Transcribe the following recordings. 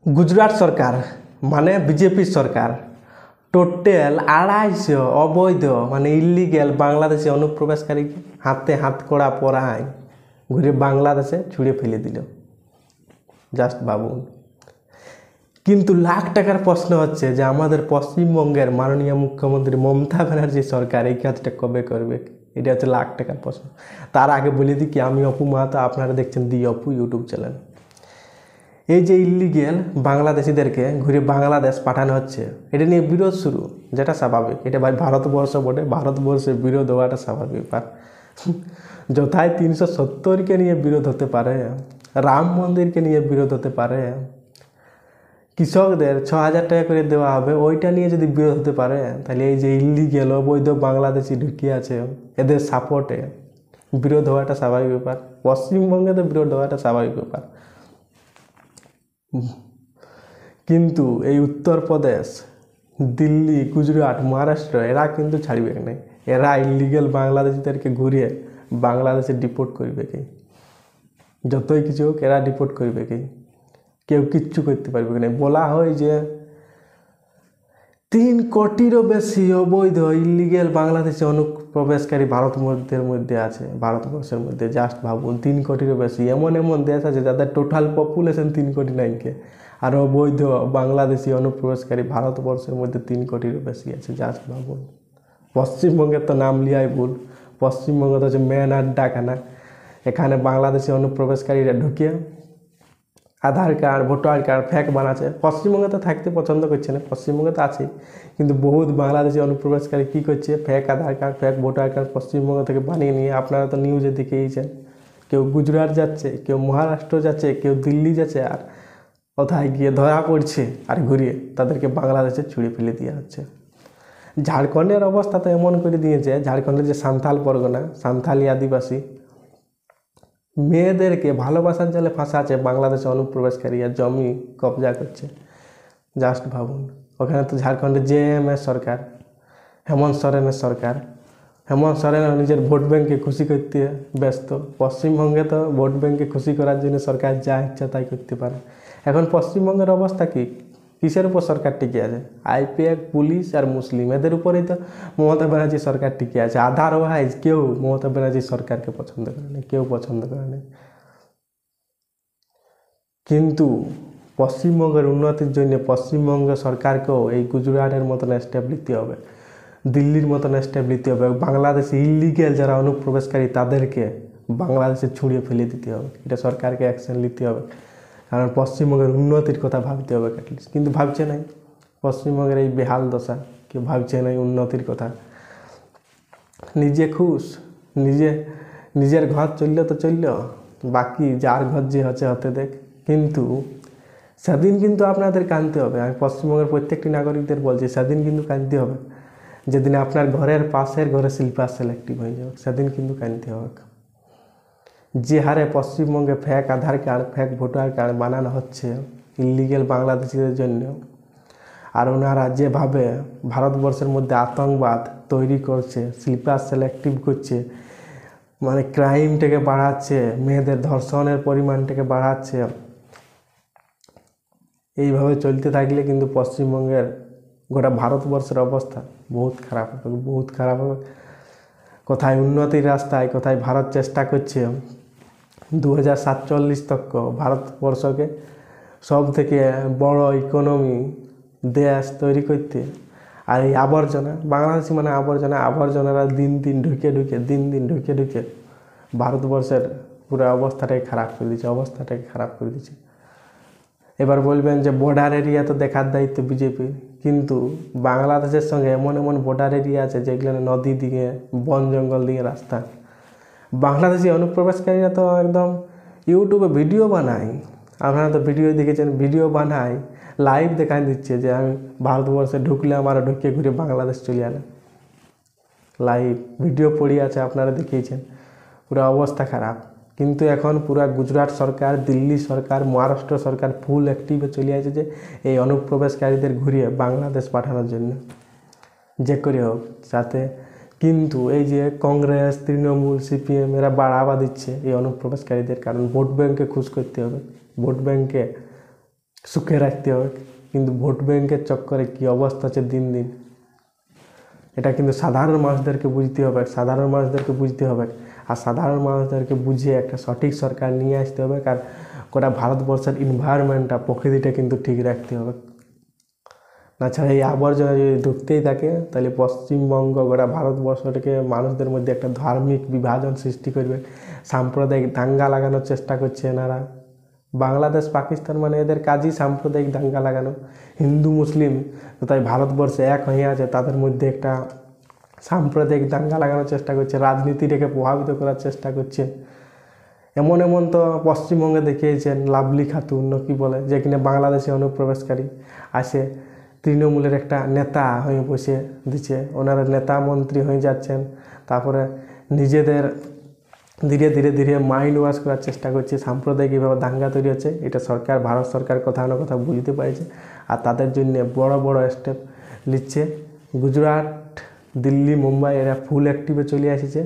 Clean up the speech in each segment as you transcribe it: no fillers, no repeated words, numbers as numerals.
গুজরাট সরকার মানে বিজেপি সরকার টোটাল 250 অবৈধ মানে ইলিগেল বাংলাদেশি অনুপ্রবেশকারীকে হাতে হাত কড়া পরায় ঘুরে বাংলাদেশে ছুঁড়ে ফেলে দিল। জাস্ট ভাবুন। কিন্তু লাখ টাকার প্রশ্ন হচ্ছে যে আমাদের পশ্চিমবঙ্গের মাননীয় মুখ্যমন্ত্রী মমতা ব্যানার্জি সরকার এই কাজটা কবে করবে? এটা হচ্ছে লাখ টাকার প্রশ্ন। তার আগে বলে দিই কি, আমি অপু মাহাতো, আপনারা দেখছেন দি অপু ইউটিউব চ্যানেল। এই যে ইলিগেল বাংলাদেশিদেরকে ঘুরে বাংলাদেশ পাঠানো হচ্ছে, এটা নিয়ে বিরোধ শুরু, যেটা স্বাভাবিক। এটা ভাই ভারতবর্ষ বটে, ভারতবর্ষে বিরোধ হওয়াটা স্বাভাবিক ব্যাপার। যথায় 370কে নিয়ে বিরোধ হতে পারে, রাম মন্দিরকে নিয়ে বিরোধ হতে পারে, কৃষকদের 6000 টাকা করে দেওয়া হবে ওইটা নিয়ে যদি বিরোধ হতে পারে, তাহলে এই যে ইলিগেল অবৈধ বাংলাদেশি ঢুকিয়ে আছে এদের সাপোর্টে বিরোধ হওয়াটা স্বাভাবিক ব্যাপার। পশ্চিমবঙ্গে তো বিরোধ হওয়াটা স্বাভাবিক ব্যাপার। কিন্তু এই উত্তরপ্রদেশ, দিল্লি, গুজরাট, মহারাষ্ট্র এরা কিন্তু ছাড়বে না। এরা ইলিগেল বাংলাদেশিদেরকে ঘুরিয়ে বাংলাদেশে ডিপোর্ট করবে কি, যতই কিছু হোক এরা ডিপোর্ট করবে কি, কেউ কিচ্ছু করতে পারবে না। বলা হয় যে 3 কোটিরও বেশি অবৈধ ইলিগেল বাংলাদেশি অনুপ্রবেশকারী ভারতের মধ্যে আছে, ভারতবর্ষের মধ্যে। জাস্ট ভাবুন, 3 কোটিরও বেশি। এমন এমন দেশ আছে যাদের টোটাল পপুলেশন 3 কোটি নাইকে, আর অবৈধ বাংলাদেশি অনুপ্রবেশকারী ভারতবর্ষের মধ্যে 3 কোটিরও বেশি আছে। জাস্ট ভাবুন। পশ্চিমবঙ্গের তো নাম লিয়াই ভুল, পশ্চিমবঙ্গ তো হচ্ছে মেন আড্ডাখানা। এখানে বাংলাদেশি অনুপ্রবেশকারীরা ঢুকিয়ে আধার কার্ড, ভোটার কার্ড ফেক বানাচ্ছে। পশ্চিমবঙ্গে তো থাকতে পছন্দ করছে না, পশ্চিমবঙ্গে তো আছে, কিন্তু বহুত বাংলাদেশি অনুপ্রবেশকারী কী করছে, fake Aadhaar card, fake voter card Paschimbanga থেকে বানিয়ে নিয়ে, আপনারা তো নিউজে দেখেইছেন, কেউ গুজরাট যাচ্ছে, কেউ মহারাষ্ট্র যাচ্ছে, কেউ দিল্লি যাচ্ছে, আর কোথায় গিয়ে ধরা পড়ছে, আর ঘুরিয়ে তাদেরকে বাংলাদেশে ছুঁড়ে ফেলে দেওয়া হচ্ছে। ঝাড়খণ্ডের অবস্থা তো এমন করে দিয়েছে, ঝাড়খণ্ডের যে সান্থাল পরগনা, সান্থালি আদিবাসী মেয়েদেরকে ভালোবাসার জালে ফাঁসাচ্ছে বাংলাদেশে অনুপ্রবেশকারী, আর জমি কবজা করছে। জাস্ট ভাবুন। ওখানে তো ঝাড়খণ্ডের জেএমএস সরকার, হেমন্ত সোরেনের সরকার, হেমন্ত সোরেন নিজের ভোট ব্যাঙ্ককে খুশি করতে ব্যস্ত। পশ্চিমবঙ্গে তো ভোট ব্যাঙ্ককে খুশি করার জন্য সরকার যা ইচ্ছা তাই করতে পারে। এখন পশ্চিমবঙ্গের অবস্থা কি, কিসের উপর সরকার টিকে আছে? আইপিএফ, পুলিশ আর মুসলিম, এদের উপরেই তো মমতা ব্যানার্জি সরকার টিকে আছে। আদারওয়াইজ কেউ মমতা ব্যানার্জি সরকারকে পছন্দ করে না, কেউ পছন্দ করে না। কিন্তু পশ্চিমবঙ্গের উন্নতির জন্য পশ্চিমবঙ্গ সরকারকেও এই গুজরাটের মতন স্টেপ নিতে হবে, দিল্লির মতন স্টেপ নিতে হবে। বাংলাদেশে ইলিগেল যারা অনুপ্রবেশকারী তাদেরকে বাংলাদেশে ছুঁড়িয়ে ফেলে দিতে হবে। এটা সরকারকে অ্যাকশন নিতে হবে, কারণ পশ্চিমবঙ্গের উন্নতির কথা ভাবতে হবে অ্যাটলিস্ট। কিন্তু ভাবছে নাই, পশ্চিমবঙ্গের এই বেহাল দশা, কেউ ভাবছে নাই উন্নতির কথা। নিজে খুশ, নিজের ঘর চললে তো চলল, বাকি যার ঘর যে হচ্ছে হতে দেখ। কিন্তু সেদিন কিন্তু আপনাদের কাঁদতে হবে। আমি পশ্চিমবঙ্গের প্রত্যেকটি নাগরিকদের বলছি, সেদিন কিন্তু কাঁদতে হবে যেদিন আপনার ঘরের পাশের ঘরে শিল্পা সিলেক্টিভ হয়ে যাবে, সেদিন কিন্তু কাঁদতে হবে। যে হারে পশ্চিমবঙ্গে fake Aadhaar card, fake voter card বানানো হচ্ছে ইলিগেল বাংলাদেশিদের জন্য, আর ওনারা যেভাবে ভারতবর্ষের মধ্যে আতঙ্কবাদ তৈরি করছে, শিল্পা সিলেক্টিভ করছে, মানে ক্রাইমটাকে বাড়াচ্ছে, মেয়েদের ধর্ষণের পরিমাণটাকে বাড়াচ্ছে, এইভাবে চলতে থাকলে কিন্তু পশ্চিমবঙ্গের গোটা ভারতবর্ষের অবস্থা বহুত খারাপ হবে, বহুত খারাপ হবে। কোথায় উন্নতির রাস্তায়, কোথায় ভারত চেষ্টা করছে 2047 তক ভারতবর্ষকে সব থেকে বড় ইকোনমি দেশ তৈরি করতে। আর এই আবর্জনা, বাংলাদেশি মানে আবর্জনারা দিন দিন ঢুকে ঢুকে ভারতবর্ষের পুরো অবস্থাটাকে খারাপ করে দিচ্ছে। এবার বলবেন যে বর্ডার এরিয়া তো দেখার দায়িত্ব বিজেপির, কিন্তু বাংলাদেশের সঙ্গে এমন এমন বর্ডার এরিয়া আছে যেগুলো নদী দিয়ে, বন জঙ্গল দিয়ে রাস্তা। বাংলাদেশি অনুপ্রবেশকারীরা তো একদম ইউটিউবে ভিডিও বানায়, আপনারা তো ভিডিও দেখেছেন, ভিডিও বানায়, লাইভ দেখাই দিচ্ছে যে আমি ভারতবর্ষে ঢুকলে আমার ঢুকে ঘুরে বাংলাদেশ চলে এলাম। লাইভ ভিডিও পড়ে আছে, আপনারা দেখিয়েছেন, পুরো অবস্থা খারাপ। কিন্তু এখন পুরা গুজরাট সরকার, দিল্লি সরকার, মহারাষ্ট্র সরকার ফুল অ্যাক্টিভে চলে আসে যে এই অনুপ্রবেশকারীদের ঘুরিয়ে বাংলাদেশ পাঠানোর জন্য যে করে হোক যাতে। কিন্তু এই যে কংগ্রেস, তৃণমূল, সিপিএম এরা বাড়াবা দিচ্ছে এই অনুপ্রবেশকারীদের, কারণ ভোট ব্যাঙ্কে খুশ করতে হবে, ভোট ব্যাঙ্কে সুখে রাখতে হবে, কিন্তু ভোট ব্যাংকের চক্করে কী অবস্থা হচ্ছে দিন দিন, এটা কিন্তু সাধারণ মানুষদেরকে বুঝতে হবে, সাধারণ মানুষদেরকে বুঝতে হবে। আর সাধারণ মানুষদেরকে বুঝিয়ে একটা সঠিক সরকার নিয়ে আসতে হবে। আর গোটা ভারতবর্ষের এনভায়রনমেন্টটা, প্রকৃতিটা কিন্তু ঠিক রাখতে হবে। তাছাড়া এই আবর্জনা যদি ঢুকতেই থাকে তাহলে পশ্চিমবঙ্গ গোটা ভারতবর্ষটাকে মানুষদের মধ্যে একটা ধার্মিক বিভাজন সৃষ্টি করবে, সাম্প্রদায়িক দাঙ্গা লাগানোর চেষ্টা করছে এনারা। বাংলাদেশ পাকিস্তান মানে এদের কাজই সাম্প্রদায়িক দাঙ্গা লাগানো। হিন্দু মুসলিম তাই ভারতবর্ষে এক হয়ে আছে, তাদের মধ্যে একটা সাম্প্রদায়িক দাঙ্গা লাগানোর চেষ্টা করছে, রাজনীতিটাকে প্রভাবিত করার চেষ্টা করছে। এমন এমন তো পশ্চিমবঙ্গে দেখিয়েছেন লাভলি খাতুন কি বলে, যে কিনা বাংলাদেশে অনুপ্রবেশকারী আসে, তৃণমূলের একটা নেতা হয়ে বসে দিচ্ছে, ওনারা নেতা মন্ত্রী হয়ে যাচ্ছেন। তারপরে নিজেদের ধীরে ধীরে ধীরে মাইন্ড ওয়াশ করার চেষ্টা করছে, সাম্প্রদায়িক এভাবে দাঙ্গা তৈরি হচ্ছে। এটা সরকার, ভারত সরকার কোথাও না কোথাও বুঝতে পারছে, আর তাদের জন্য বড় বড় স্টেপ নিচ্ছে। গুজরাট, দিল্লি, মুম্বাই এরা ফুল অ্যাক্টিভে চলে এসেছে।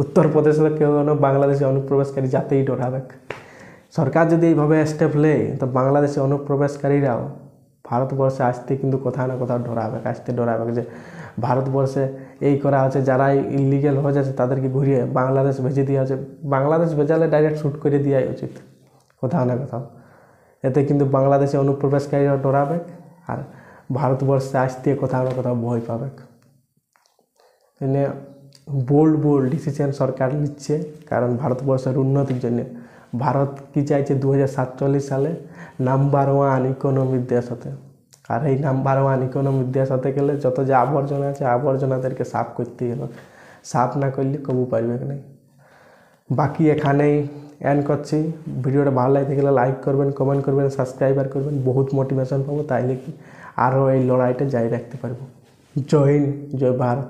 উত্তরপ্রদেশে কেউ বাংলাদেশে অনুপ্রবেশকারী যাতেই ডরাবে। সরকার যদি এইভাবে স্টেপ নেয় তো বাংলাদেশে অনুপ্রবেশকারীরাও ভারতবর্ষে আসতে কিন্তু কোথাও না কোথাও আসতে ডরাবে, যে ভারতবর্ষে এই করা হচ্ছে, যারা ইলিগেল হয়ে যাচ্ছে তাদেরকে ঘুরিয়ে বাংলাদেশ ভেজে দেওয়া হচ্ছে। বাংলাদেশ ভেজালে ডাইরেক্ট শ্যুট করে দেওয়াই উচিত কোথাও না কোথাও। এতে কিন্তু বাংলাদেশে অনুপ্রবেশকারীরা ডরাবে, আর ভারতবর্ষে আসতে কোথাও না কোথাও ভয় পাবে। এনে বোল্ড ডিসিশন সরকার নিচ্ছে, কারণ ভারতবর্ষের উন্নতির জন্য। ভারত কি চাইছে 2047 সালে নাম্বার 1 ইকোনমির দেশ হতে। আর এই নাম্বার 1 ইকোনমির দেশ হতে গেলে যত যে আবর্জনা আছে আবর্জনাদেরকে সাফ করতেই হবে, সাফ না করলে কবু পারবে না। বাকি এখানেই এন্ড করছি। ভিডিওটা ভালো লাগতে গেলে লাইক করবেন, কমেন্ট করবেন, সাবস্ক্রাইবার করবেন, বহুত মোটিভেশন পাবো, তাইলে কি আরও এই লড়াইটা জারি রাখতে পারবো। জয় হিন্দ, জয় ভারত।